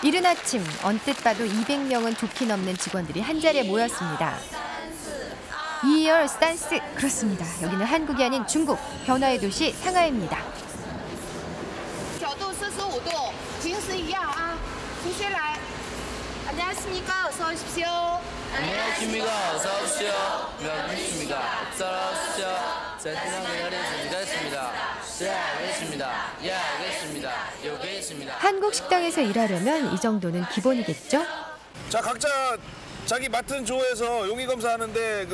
이른 아침 언뜻 봐도 200명은 좋게 넘는 직원들이 한자리에 모였습니다. 2열 스탄스 그렇습니다. 여기는 한국이 아닌 중국, 변화의 도시 상하이입니다. 角度45도, 진수一样啊. 同学来. 안녕하십니까? 어서 오십시오. 안녕하십니까? 어서 오십시오. 안녕하십니까? 어서 오십시오. 자, 기다렸습니다. 네, 알겠습니다. 예, 알겠습니다. 여기 있습니다. 한국 식당에서 일하려면 이 정도는 기본이겠죠? 자, 각자 자기 맡은 조에서 용의 검사하는데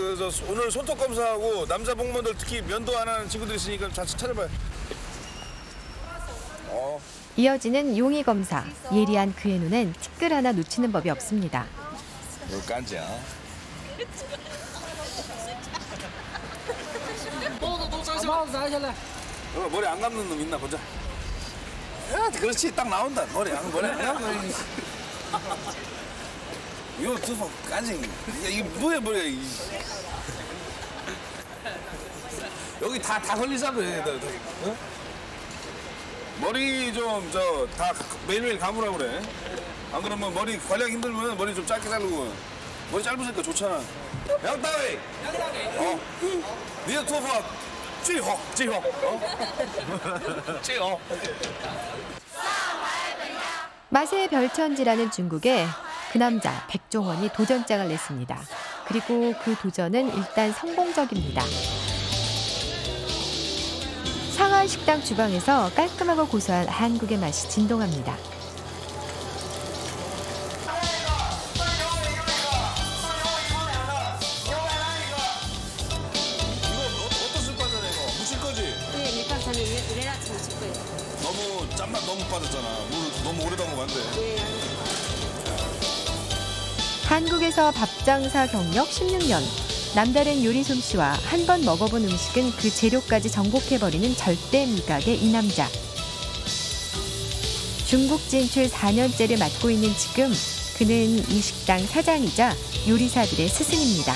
오늘 손톱 검사하고 남자 복무원들 특히 면도 안 하는 친구들이 있으니까 같이 찾아봐요. 이어지는 용의 검사. 예리한 그의 눈엔 티끌 하나 놓치는 법이 없습니다. 이거 깐지야. 머리 안 감는 놈 있나 보자. 야, 그렇지, 딱 나온다. 머리 안 감는. 이거 두번 깐지. 이게 뭐야 머리가. 여기 다 걸리자고 해. 어? 머리 좀 다 매일매일 감으라고 그래. 안 그러면 머리 관리하기 힘들면 머리 좀 짧게 자르고. 머리 짧으니까 좋잖아. 양따위. 니가 투어 찌호. 찌호. 맛의 별천지라는 중국에 그 남자 백종원이 도전장을 냈습니다. 그리고 그 도전은 일단 성공적입니다. 상하이 식당 주방에서 깔끔하고 고소한 한국의 맛이 진동합니다. 너무 짠맛 너무 빠졌잖아. 물 너무 오래 담으면 안 돼. 한국에서 밥장사 경력 16년. 남다른 요리 솜씨와 한 번 먹어본 음식은 그 재료까지 정복해버리는 절대 미각의 이 남자. 중국 진출 4년째를 맡고 있는 지금 그는 이 식당 사장이자 요리사들의 스승입니다.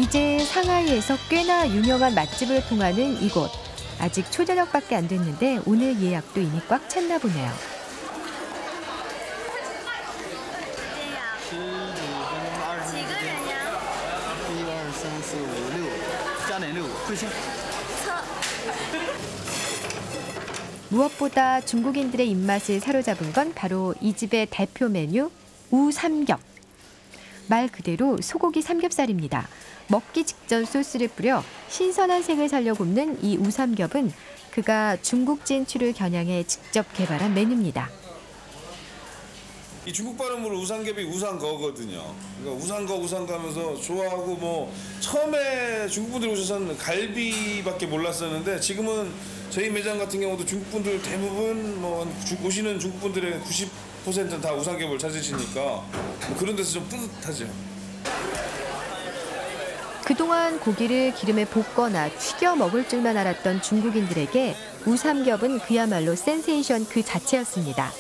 이제 상하이에서 꽤나 유명한 맛집을 통하는 이곳. 아직 초저녁밖에 안 됐는데 오늘 예약도 이미 꽉 찼나 보네요. 무엇보다 중국인들의 입맛을 사로잡은 건 바로 이 집의 대표 메뉴 우삼겹. 말 그대로 소고기 삼겹살입니다. 먹기 직전 소스를 뿌려 신선한 색을 살려 굽는 이 우삼겹은 그가 중국 진출을 겨냥해 직접 개발한 메뉴입니다. 이 중국 발음으로 우삼겹이 우상거거든요. 그러니까 우상거 하면서 좋아하고 처음에 중국분들이 오셔서는 갈비밖에 몰랐었는데 지금은 저희 매장 같은 경우도 중국분들 대부분 오시는 중국분들의 90%는 다 우삼겹을 찾으시니까 그런 데서 좀 뿌듯하죠. 그동안 고기를 기름에 볶거나 튀겨 먹을 줄만 알았던 중국인들에게 우삼겹은 그야말로 센세이션 그 자체였습니다.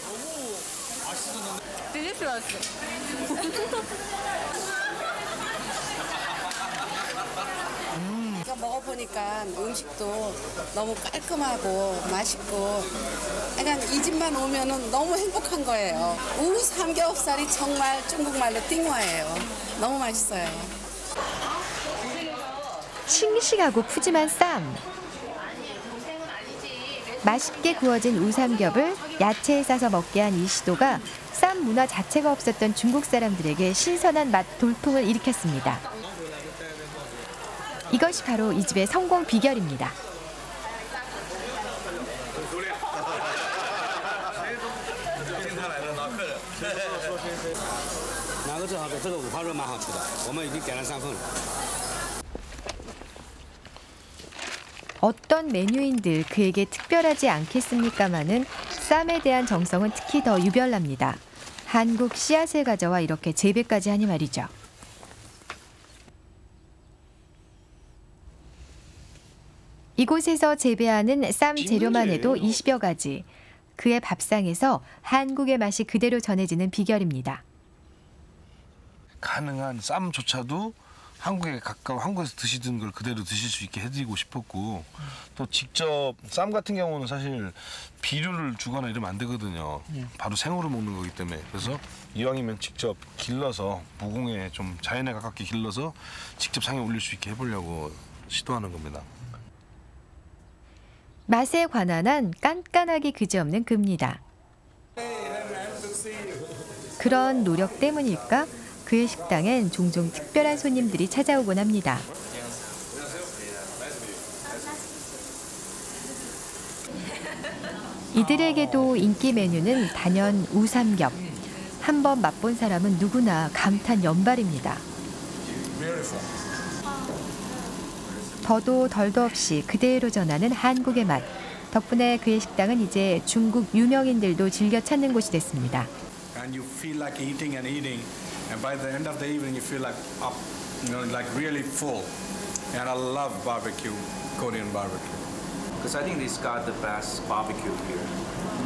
먹어보니까 음식도 너무 깔끔하고 맛있고 그냥 이 집만 오면은 너무 행복한 거예요. 우삼겹살이 정말 중국말로 띵화예요. 너무 맛있어요. 싱싱하고 푸짐한 쌈. 맛있게 구워진 우삼겹을 야채에 싸서 먹게 한 이 시도가 쌈 문화 자체가 없었던 중국 사람들에게 신선한 맛 돌풍을 일으켰습니다. 이것이 바로 이 집의 성공 비결입니다. 어떤 메뉴인들 그에게 특별하지 않겠습니까마는 쌈에 대한 정성은 특히 더 유별납니다. 한국 씨앗을 가져와 이렇게 재배까지 하니 말이죠. 이곳에서 재배하는 쌈 재료만 해도 20여 가지. 그의 밥상에서 한국의 맛이 그대로 전해지는 비결입니다. 가능한 쌈조차도 한국에 가까운 한국에서 드시던 걸 그대로 드실 수 있게 해드리고 싶었고 또 직접 쌈 같은 경우는 사실 비료를 주거나 이러면 안 되거든요. 바로 생으로 먹는 거기 때문에 그래서 이왕이면 직접 길러서 무공에 좀 자연에 가깝게 길러서 직접 상에 올릴 수 있게 해보려고 시도하는 겁니다. 맛에 관한 한 깐깐하기 그지없는 그입니다. 그런 노력 때문일까? 그의 식당엔 종종 특별한 손님들이 찾아오곤 합니다. 이들에게도 인기 메뉴는 단연 우삼겹. 한번 맛본 사람은 누구나 감탄 연발입니다. 더도 덜도 없이 그대로 전하는 한국의 맛. 덕분에 그의 식당은 이제 중국 유명인들도 즐겨 찾는 곳이 됐습니다. And you feel like eating and eating, and by the end of the evening, you feel like up, like really full. And I love barbecue, Korean barbecue. Because I think this got the best barbecue here.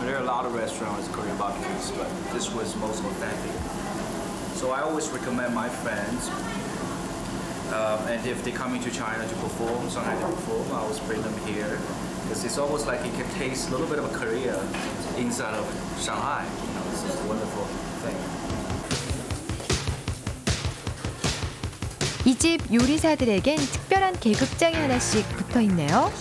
There are a lot of restaurants, Korean barbecues, but this was most authentic. So I always recommend my friends, and if they're coming to China to perform, Shanghai to perform, I always bring them here. Because it's almost like you can taste a little bit of a Korea inside of Shanghai. This is a wonderful thing. 이 집 요리사들에겐 특별한 계급장이 하나씩 붙어 있네요.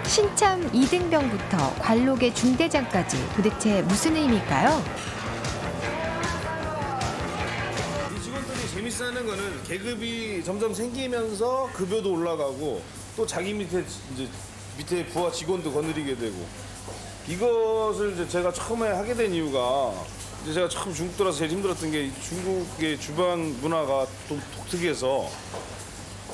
신참 2등병부터 관록의 중대장까지 도대체 무슨 의미일까요? 이 직원들이 재밌어하는 거는 계급이 점점 생기면서 급여도 올라가고 또 자기 밑에 부하 직원도 거느리게 되고 이것을 이제 제가 처음에 하게 된 이유가 이제 제가 처음 중국 들어서 제일 힘들었던 게 중국의 주방 문화가 독특해서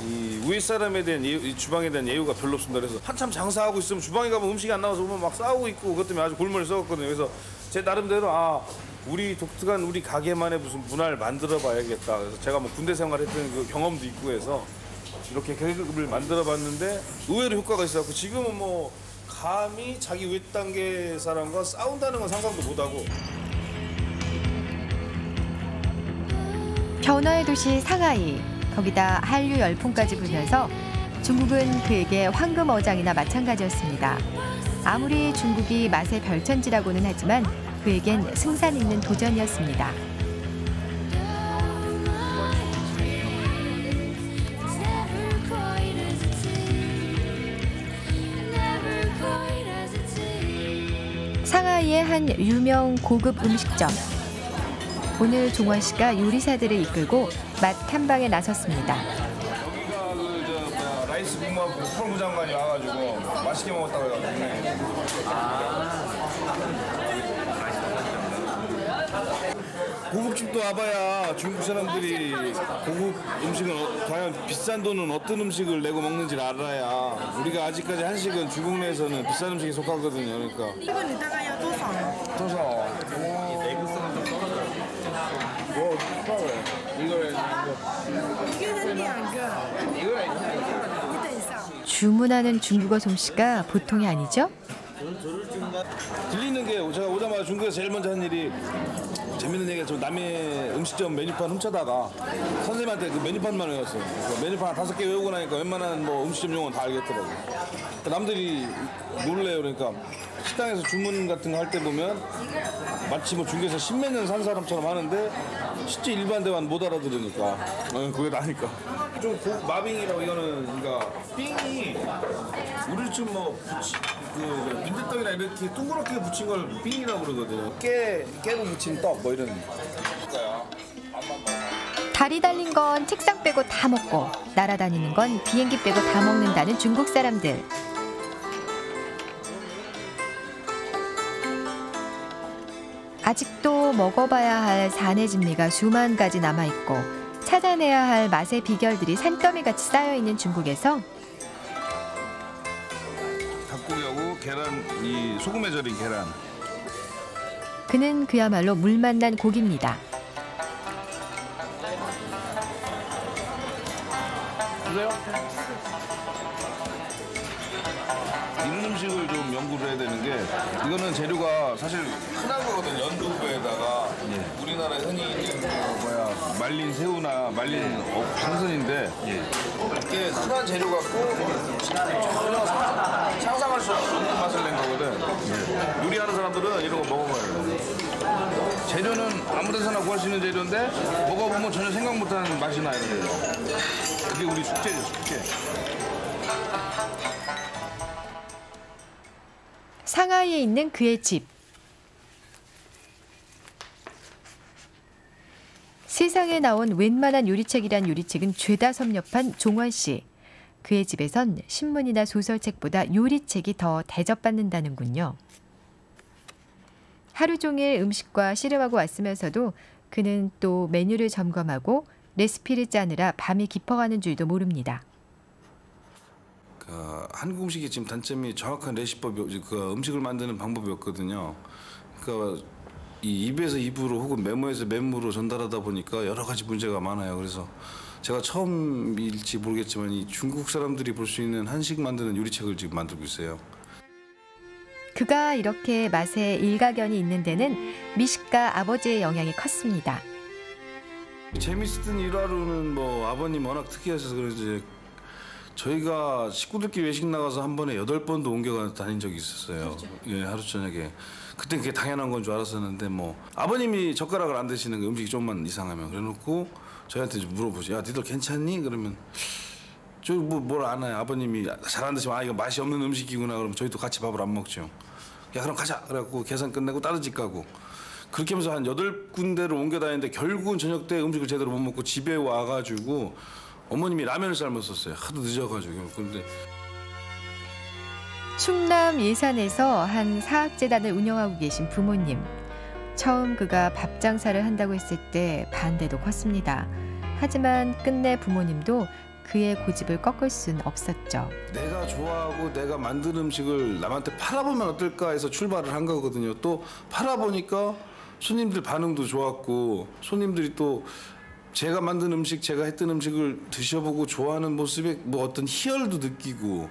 이 위에 사람에 대한 이 주방에 대한 예우가 별로 없습니다. 그래서 한참 장사하고 있으면 주방에 가면 음식이 안 나와서 보면 막 싸우고 있고 그것 때문에 아주 골머리 썩었거든요. 그래서 제 나름대로 우리 독특한 우리 가게만의 무슨 문화를 만들어 봐야겠다. 그래서 제가 뭐 군대 생활했던 그 경험도 있고 해서 이렇게 계급을 만들어 봤는데 의외로 효과가 있어서 지금은 뭐 감히 자기 윗단계 사람과 싸운다는 건 상상도 못하고. 변화의 도시 상하이, 거기다 한류 열풍까지 불면서 중국은 그에게 황금어장이나 마찬가지였습니다. 아무리 중국이 맛의 별천지라고는 하지만 그에겐 승산 있는 도전이었습니다. 상하이의 한 유명 고급 음식점. 오늘 종원 씨가 요리사들을 이끌고 맛 탐방에 나섰습니다. 여기가 라이스 국무하고 국방부 장관이 와가지고 맛있게 먹었다고 해가지고. 고급집도 와봐야 중국 사람들이 고급 음식은 과연 비싼 돈은 어떤 음식을 내고 먹는지를 알아야 우리가 아직까지 한식은 중국 내에서는 비싼 음식에 속하거든요. 그러니까. 주문하는 중국어 솜씨가 보통이 아니죠? 들리는 게 제가 오자마자 중국에서 제일 먼저 한 일이 재밌는 얘기가 좀 남의 음식점 메뉴판 훔쳐다가 선생님한테 그 메뉴판만 외웠어요. 메뉴판 5개 외우고 나니까 웬만한 뭐 음식점 용어는 다 알겠더라고요. 남들이 놀래요. 그러니까 식당에서 주문 같은 거 할 때 보면 마치 뭐 중국에서 십몇 년 산 사람처럼 하는데 실제 일반 대화는 못 알아들으니까 그게 나니까 좀 마빙이라고 이거는 그러니까 삥이 우리 좀 뭐 그 민트떡이나 이렇게 둥그렇게 붙인 걸 삥이라고 그러거든요. 깨로 붙인 떡 뭐 이런 거야. 다리 달린 건 책상 빼고 다 먹고 날아다니는 건 비행기 빼고 다 먹는다는 중국 사람들. 아직도 먹어봐야 할 산의 진미가 수만 가지 남아있고 찾아내야 할 맛의 비결들이 산더미같이 쌓여있는 중국에서 닭고기하고 계란, 이 소금에 절인 계란. 그는 그야말로 물 만난 고기입니다. 이런 음식을 좀 연구를 해야 되는 게 이거는 재료가 사실 흔한 거거든요. 연두부에다가 우리나라에 흔히 있는 말린 새우나 말린 생선인데 이게 흔한 재료 갖고 전혀 상상할 수 없는 맛을 낸 거거든. 요리하는 사람들은 이런 거 먹어봐야 돼. 재료는 아무 데서나 구할 수 있는 재료인데 먹어보면 전혀 생각 못하는 맛이 나요. 그게 우리 숙제죠, 숙제. 상하이에 있는 그의 집. 세상에 나온 웬만한 요리책이란 요리책은 죄다 섭렵한 종원 씨. 그의 집에선 신문이나 소설책보다 요리책이 더 대접받는다는군요. 하루 종일 음식과 씨름하고 왔으면서도 그는 또 메뉴를 점검하고 레시피를 짜느라 밤이 깊어가는 줄도 모릅니다. 한국 음식의 지금 단점이 정확한 레시피법이 음식을 만드는 방법이 없거든요. 그러니까 이 입에서 입으로 혹은 메모에서 메모로 전달하다 보니까 여러 가지 문제가 많아요. 그래서 제가 처음일지 모르겠지만 이 중국 사람들이 볼 수 있는 한식 만드는 요리책을 지금 만들고 있어요. 그가 이렇게 맛에 일가견이 있는 데는 미식가 아버지의 영향이 컸습니다. 재밌었던 일화로는 뭐 아버님 워낙 특이하셔서 그런지 저희가 식구들끼리 외식 나가서 한 번에 8번도 옮겨 다닌 적이 있었어요. 예, 하루 저녁에. 그때 그게 당연한 건 줄 알았었는데 뭐 아버님이 젓가락을 안 드시는 거 음식이 좀만 이상하면 그래놓고 저희한테 좀 물어보죠. 야, 니들 괜찮니? 그러면 저 뭘 아나요? 아버님이 잘 안 드시면 이거 맛이 없는 음식이구나. 그러면 저희도 같이 밥을 안 먹죠. 야, 그럼 가자. 그래갖고 계산 끝내고 다른 집 가고. 그렇게 하면서 한 8군데를 옮겨 다니는데 결국은 저녁 때 음식을 제대로 못 먹고 집에 와가지고 어머님이 라면을 삶았었어요. 하도 늦어가지고. 근데 충남 예산에서 한 사학재단을 운영하고 계신 부모님. 처음 그가 밥 장사를 한다고 했을 때 반대도 컸습니다. 하지만 끝내 부모님도 그의 고집을 꺾을 순 없었죠. 내가 좋아하고 내가 만든 음식을 남한테 팔아보면 어떨까 해서 출발을 한 거거든요. 또 팔아보니까 손님들 반응도 좋았고 손님들이 또 제가 만든 음식, 제가 했던 음식을 드셔보고 좋아하는 모습에 뭐 어떤 희열도 느끼고.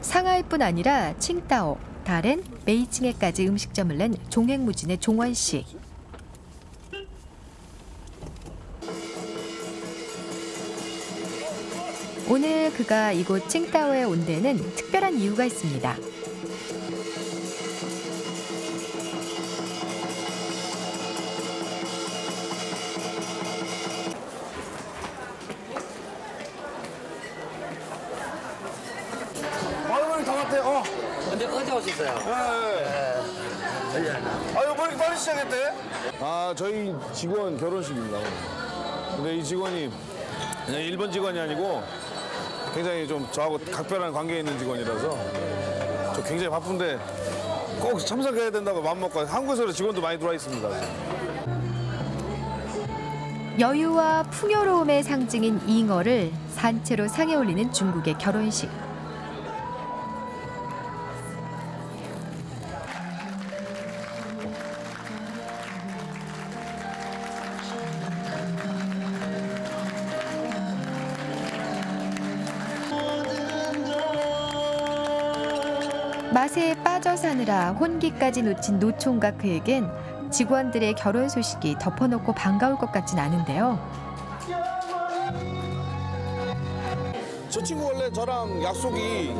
상하이뿐 아니라 칭따오, 다롄, 베이징에까지 음식점을 낸 종횡무진의 종원 씨. 오늘 그가 이곳 칭따오에 온 데는 특별한 이유가 있습니다. 근데 어제 오셨어요? 네. 아유, 뭐 이렇게 빨리 시작했대? 저희 직원 결혼식입니다. 근데 이 직원이 그냥 일본 직원이 아니고 굉장히 좀 저하고 각별한 관계에 있는 직원이라서 저 굉장히 바쁜데 꼭 참석해야 된다고 마음먹고 한국에서 직원도 많이 들어와 있습니다. 여유와 풍요로움의 상징인 잉어를 산채로 상에 올리는 중국의 결혼식. 맛에 빠져 사느라 혼기까지 놓친 노총각 그에겐 직원들의 결혼 소식이 덮어놓고 반가울 것 같진 않은데요. 저 친구 원래 저랑 약속이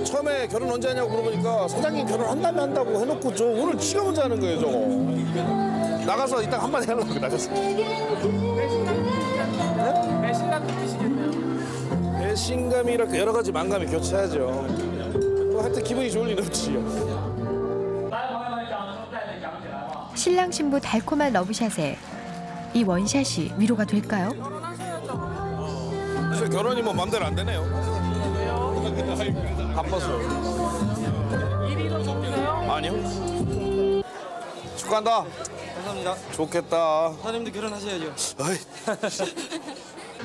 처음에 결혼 언제 하냐고 물어보니까 사장님 결혼한다면 한다고 해놓고 저 오늘 지가 먼저 하는 거예요, 저거. 나가서 이따 한마디 하려고 나갔어. 배신감 느끼시겠네요. 배신감이랄까 여러 가지 만감이 교차하죠. 하여튼 기분이 좋을 일 없지요. 신랑 신부 달콤한 러브샷에 이 원샷이 위로가 될까요? 사실 결혼이 뭐 맘대로 안 되네요. 바빠서. 일이 더 좋으세요? 아니요. 축하한다. 감사합니다. 좋겠다. 사장님도 결혼하셔야죠. 어이.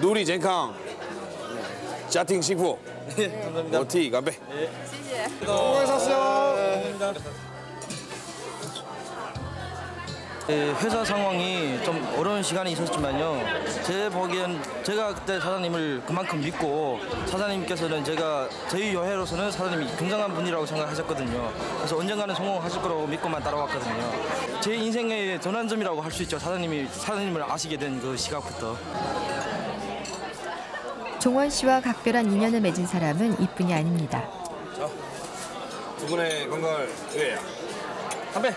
누리 젠캉. 짜팅 싱푸. 네, 감사합니다. 오티 간배. 네. 수고하셨어요. 감사합니다. 회사 상황이 좀 어려운 시간이 있었지만요. 제 보기엔 제가 그때 사장님을 그만큼 믿고 사장님께서는 저희 여회로서는 사장님이 굉장한 분이라고 생각하셨거든요. 그래서 언젠가는 성공하실 거라고 믿고만 따라왔거든요. 제 인생의 전환점이라고 할 수 있죠. 사장님을 아시게 된 그 시각부터. 종원 씨와 각별한 인연을 맺은 사람은 이뿐이 아닙니다. 자, 두 분의 건강을 위하여 담배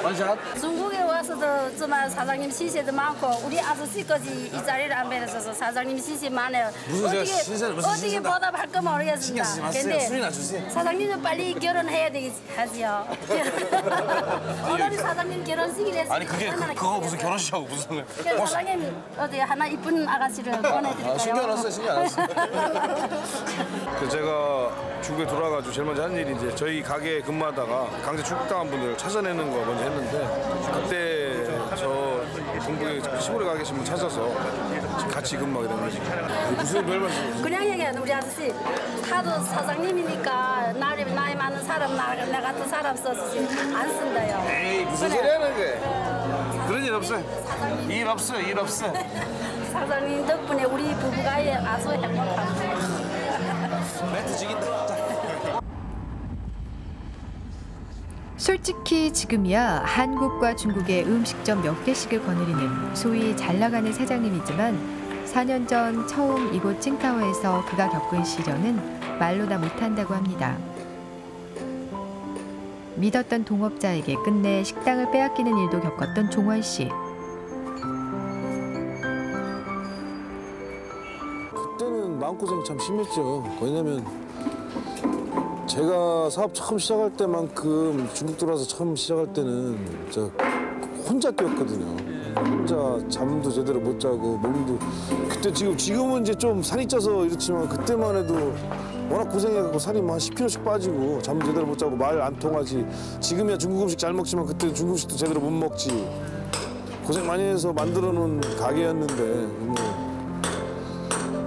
원샷. 중국에 와서도 정말 사장님 시세도 많고 우리 아저씨까지 이 자리를 안 뵈서 사장님 시세 많아요. 어떻게 보답할 거 모르겠습니다. 근데 사장님은 빨리 결혼해야 하지요. 오늘이 사장님 결혼식이라 했어요. 아니 그거 무슨 결혼식하고 무슨 사장님 어디 하나 이쁜 아가씨를 보내드릴까요? 신경 안 썼어요. 제가 중국에 돌아가지고 제일 먼저 한 일이 이제 저희 가게에 근무하다가 강제 출국당한 분들 찾아내는 거 먼저 했는데 그때 저 동북에 시골에 가 계신 분 찾아서 같이 근무하게 된 거지. 무슨 별 말씀? 그냥 얘기해요. 우리 아저씨 하도 사장님이니까 나이 많은 사람 나 같은 사람 써서 안 쓴다요. 에이 무슨 소리 하는 거야. 그런 일 없어요. 일 없어. 사장님 덕분에 우리 부부가 아주 행복합니다. 멘트 죽인다. 솔직히 지금이야 한국과 중국의 음식점 몇 개씩을 거느리는 소위 잘 나가는 사장님이지만 4년 전 처음 이곳 칭타오에서 그가 겪은 시련은 말로 다 못한다고 합니다. 믿었던 동업자에게 끝내 식당을 빼앗기는 일도 겪었던 종원 씨. 그때는 마음고생이 참 심했죠. 왜냐면 제가 사업 처음 시작할 때만큼 중국 들어와서 처음 시작할 때는 진짜 혼자 뛰었거든요. 혼자 잠도 제대로 못 자고 몸도 그때 지금은 이제 좀 살이 쪄서 이렇지만 그때만 해도 워낙 고생해갖고 살이 뭐 한 10kg씩 빠지고 잠 제대로 못 자고 말 안 통하지. 지금이야 중국 음식 잘 먹지만 그때 중국 음식도 제대로 못 먹지. 고생 많이 해서 만들어 놓은 가게였는데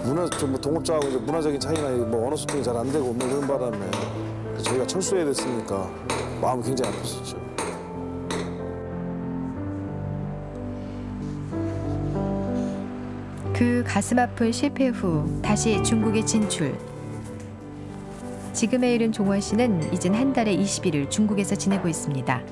뭐 동업자하고 이제 문화적인 차이나 뭐 언어 소통이 잘 안 되고 뭐 그런 바람에 저희가 철수해야 됐으니까 마음이 굉장히 아팠었죠. 그 가슴 아픈 실패 후 다시 중국에 진출. 지금에 이른 종원 씨는 이젠 한 달에 20일을 중국에서 지내고 있습니다.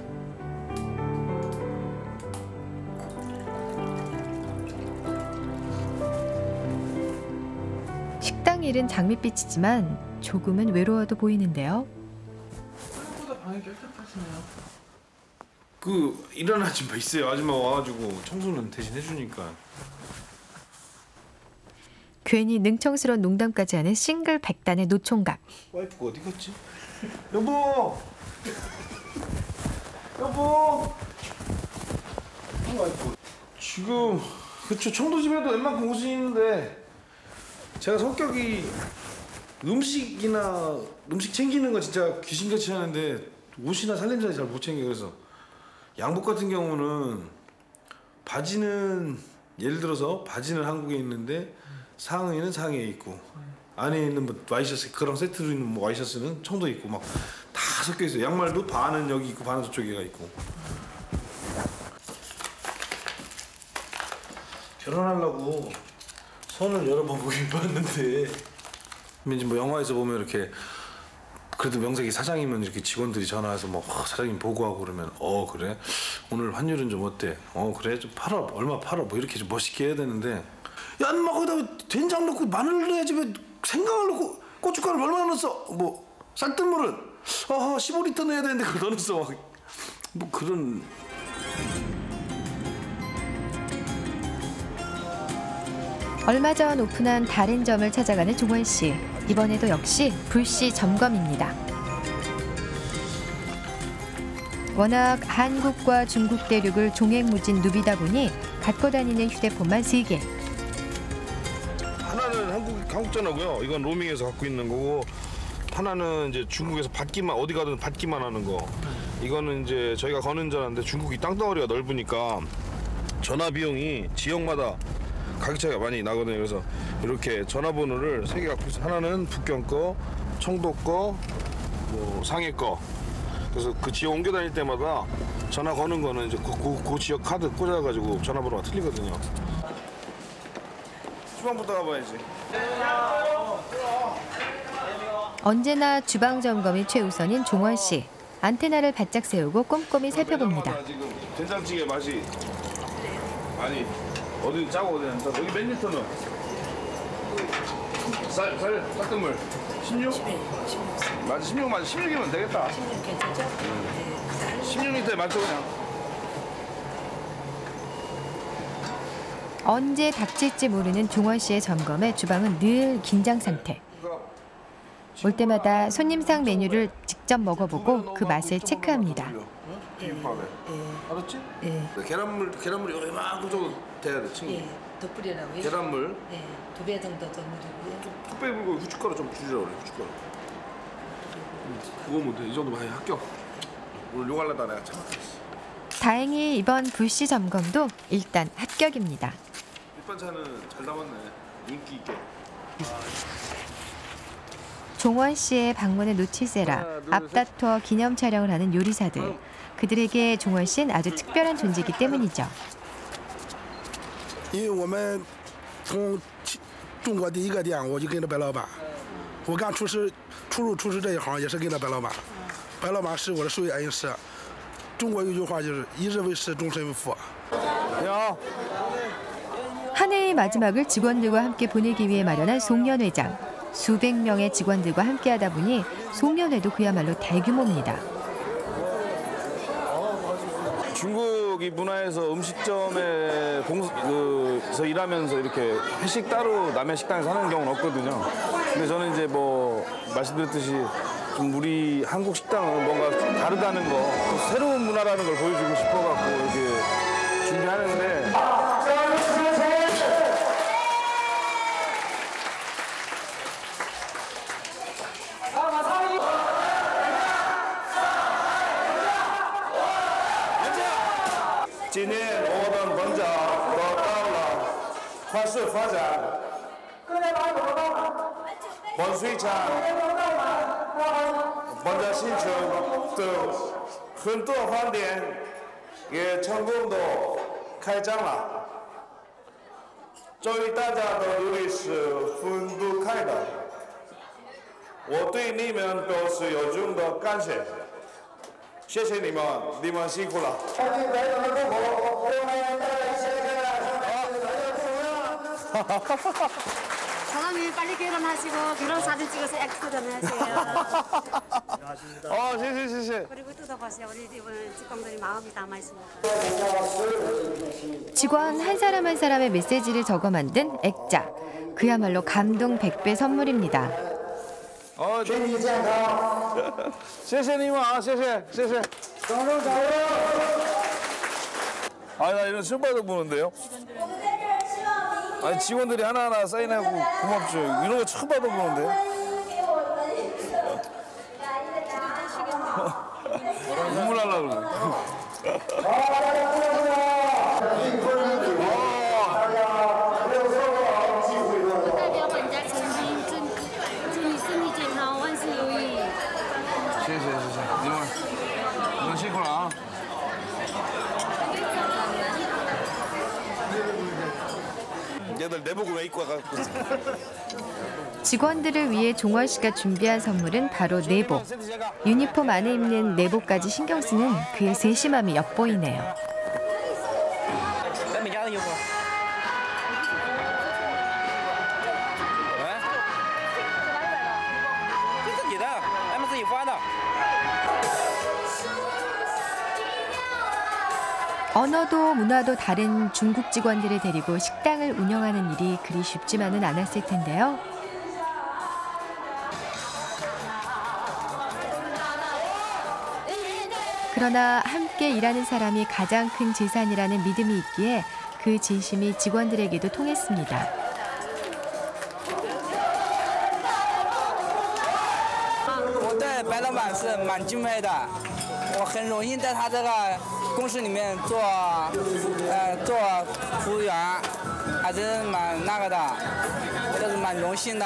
식당 일은 장밋빛이지만 조금은 외로워도 보이는데요. 생각보다 방이 깨끗하시네요. 그 일하는 아줌마 있어요. 아줌마 와가지고 청소는 대신 해주니까. 괜히 능청스러운 농담까지 하는 싱글 백단의 노총각. 와이프가 어디 갔지? 여보! 여보! 와이프. 지금 그쵸 청도집에도 웬만큼 옷이 있는데 제가 성격이 음식 챙기는 거 진짜 귀신같이 하는데 옷이나 살림살이 잘 못 챙겨요. 그래서 양복 같은 경우는 바지는 예를 들어서 바지는 한국에 있는데 상의는 상해에 있고 안에 있는 뭐 와이셔츠 그런 세트로 있는 뭐 와이셔츠는 청도에 있고 막 다 섞여 있어요. 양말도 반은 여기 있고 반은 저쪽에가 있고. 결혼하려고 선을 여러 번 보긴 봤는데 이제 뭐 영화에서 보면 이렇게 그래도 명색이 사장이면 이렇게 직원들이 전화해서 뭐 사장님 보고하고 그러면 그래 오늘 환율은 좀 어때? 그래 좀 팔아 얼마 팔아 뭐 이렇게 좀 멋있게 해야 되는데 야 인마 거기다 된장 넣고 마늘 넣어야지 왜 생강을 넣고 고춧가루 얼마나 넣었어? 뭐 쌀뜨물은 15리터 넣어야 되는데 그걸 넣었어 막 뭐 그런. 얼마 전 오픈한 다른 점을 찾아가는 종원 씨. 이번에도 역시 불시 점검입니다. 워낙 한국과 중국 대륙을 종횡무진 누비다 보니 갖고 다니는 휴대폰만 3개. 하나는 한국 전화고요. 이건 로밍에서 갖고 있는 거고 하나는 이제 중국에서 받기만 어디 가든 받기만 하는 거. 이거는 이제 저희가 거는 전화인데 중국이 땅덩어리가 넓으니까 전화 비용이 지역마다 가격 차이가 많이 나거든요. 그래서 이렇게 전화번호를 3개 갖고 있어요. 하나는 북경 거, 청도 거, 뭐 상해 거. 그래서 그 지역 옮겨 다닐 때마다 전화 거는 거는 이제 그 지역 카드 꽂아가지고 전화번호가 틀리거든요. 주방부터 가봐야지. 언제나 주방 점검이 최우선인 종원 씨. 안테나를 바짝 세우고 꼼꼼히 살펴봅니다. 지금 된장찌개 맛이 아니 어디 짜고 어디 안 짜? 여기 몇 리터는? 쌀뜨물 16? 맞아 16 맞아 16이면 되겠다. 16 괜찮죠? 16리터에 맞죠 그냥. 언제 닥칠지 모르는 종원 씨의 점검에 주방은 늘 긴장 상태. 올 때마다 손님상 메뉴를 직접 먹어보고 그 맛을 체크합니다. 비빔밥에. 알았지? 예. 계란물이 이만큼 정도 돼야 돼, 친구. 예, 더 뿌리라고요? 계란물. 예, 2배 정도 더 넣고요. 뚝배기 불고 후춧가루 좀 줄이라고 그래, 후춧가루. 그거면 돼, 이 정도면 합격. 오늘 욕하려다 내가 참았어. 다행히 이번 불씨 점검도 일단 합격입니다. 밑반찬은 잘 남았네, 인기 있게. 종원 씨의 방문을 놓칠세라 앞다퉈 기념 촬영을 하는 요리사들. 그들에게 종원 씨는 아주 특별한 존재이기 때문이죠. 因为我们从中国第一个店，我就跟着白老板。我刚初入厨师这一行也是跟着白老板。白老板是我的授业恩师。中国有句话就是“一日为师，终身为父”。 한 해의 마지막을 직원들과 함께 보내기 위해 마련한 송년회장. 수백 명의 직원들과 함께하다 보니 송년회도 그야말로 대규모입니다. 중국 이 문화에서 음식점에 그래서 일하면서 이렇게 회식 따로 남의 식당에서 하는 경우는 없거든요. 근데 저는 이제 뭐 말씀드렸듯이 좀 우리 한국 식당은 뭔가 다르다는 거, 또 새로운 문화라는 걸 보여주고 싶어갖고 이렇게 준비하는데.今年我们本家得到了快速发展，温水厂、本家新城等很多饭店也成功的开张了。这为大家的努力是分不开的，我对你们表示由衷的感谢。 谢谢你们，你们辛苦了。 사장님 빨리 결혼하시고 결혼 사진 찍어서 엑스 좀 하세요. 谢谢。 그리고 뜯어보세요. 우리 집은 직원들이 마음이 담아 있습니다. 직원 한 사람 한 사람의 메시지를 적어 만든 액자. 그야말로 감동 100배 선물입니다. 身体健康，谢谢你们啊，谢谢。掌声。아, 나 이런 처음 받아보는데요. 아니 직원들이 하나하나 사인하고 고맙죠. 이런 거 처음 받아보는데요. 눈물 나려고 그래. 얘들 내보고 왜 입고 와갖고. 직원들을 위해 종원 씨가 준비한 선물은 바로 내복. 유니폼 안에 입는 내복까지 신경 쓰는 그의 세심함이 엿보이네요. 언어도 문화도 다른 중국 직원들을 데리고 식당을 운영하는 일이 그리 쉽지만은 않았을 텐데요. 그러나 함께 일하는 사람이 가장 큰 재산이라는 믿음이 있기에 그 진심이 직원들에게도 통했습니다. 我对白老板是蛮敬佩的，我很荣幸在他这个公司里面做服务员，还真蛮那个的。这是蛮荣幸的。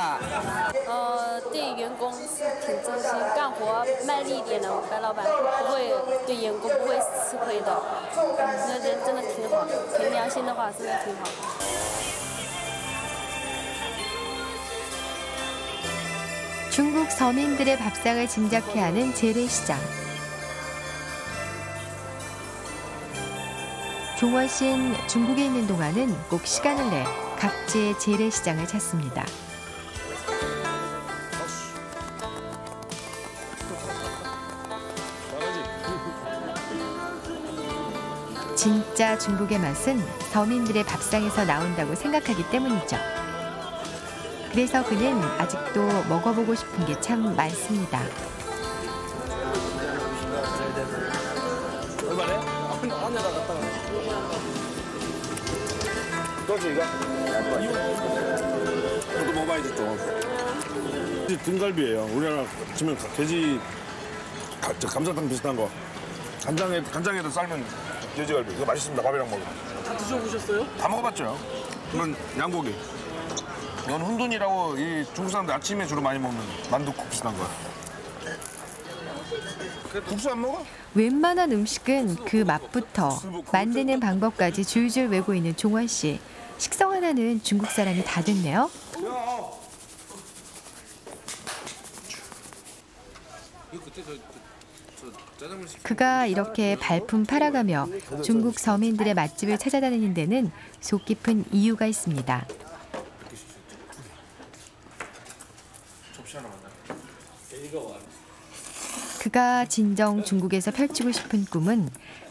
对员工是挺真心，干活卖力一点的白老板不会对员工不会吃亏的，那人真的挺好的，凭良心的话真的挺好。 중국 서민들의 밥상을 짐작케 하는 재래시장. 종원 씨는 중국에 있는 동안은 꼭 시간을 내 각지의 재래시장을 찾습니다. 진짜 중국의 맛은 서민들의 밥상에서 나온다고 생각하기 때문이죠. 그래서 그는 아직도 먹어보고 싶은 게 참 많습니다. 얼마네? 안에다 갖다 놔. 또지 이거? 이것도 먹어봐야지 또. 등갈비예요. 우리나라 치면 돼지 감자탕 비슷한 거. 간장에도 삶은 돼지갈비. 이거 맛있습니다. 밥이랑 먹으면. 다 드셔보셨어요? 다 먹어봤죠. 이건 양고기. 이건 훈둔이라고 이 중국 사람들 아침에 주로 많이 먹는 만둣국 비슷한 거야. 국수 안 먹어? 웬만한 음식은 그 맛부터 만드는 방법까지 줄줄 외고 있는 종원 씨. 식성 하나는 중국 사람이 다 됐네요. 그가 이렇게 발품 팔아가며 중국 서민들의 맛집을 찾아다니는 데는 속 깊은 이유가 있습니다. 그가 진정 중국에서 펼치고 싶은 꿈은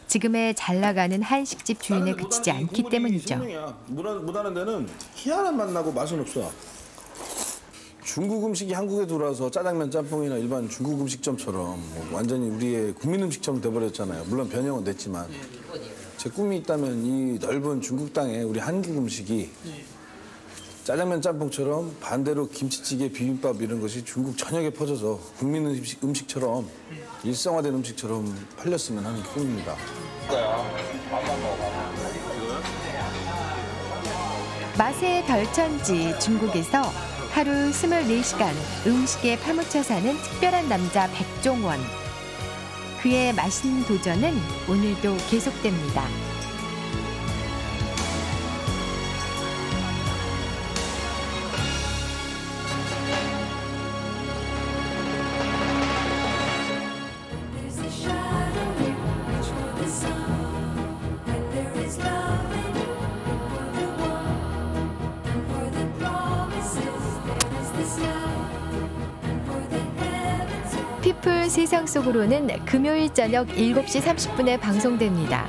지금의 잘 나가는 한식집 주인에 그치지 않기 때문이죠. 못하는 데는 희한한 맛 나고 맛은 없어. 중국 음식이 한국에 들어와서 짜장면, 짬뽕이나 일반 중국 음식점처럼 완전히 우리의 국민 음식처럼 돼버렸잖아요. 물론 변형은 됐지만 제 꿈이 있다면 이 넓은 중국 땅에 우리 한국 음식이 짜장면, 짬뽕처럼 반대로 김치찌개, 비빔밥 이런 것이 중국 전역에 퍼져서 국민 음식처럼 일상화된 음식처럼 팔렸으면 하는 꿈입니다. 맛의 별천지 중국에서 하루 24시간 음식에 파묻혀 사는 특별한 남자 백종원. 그의 맛있는 도전은 오늘도 계속됩니다. 피플 세상 속으로는 금요일 저녁 7시 30분에 방송됩니다.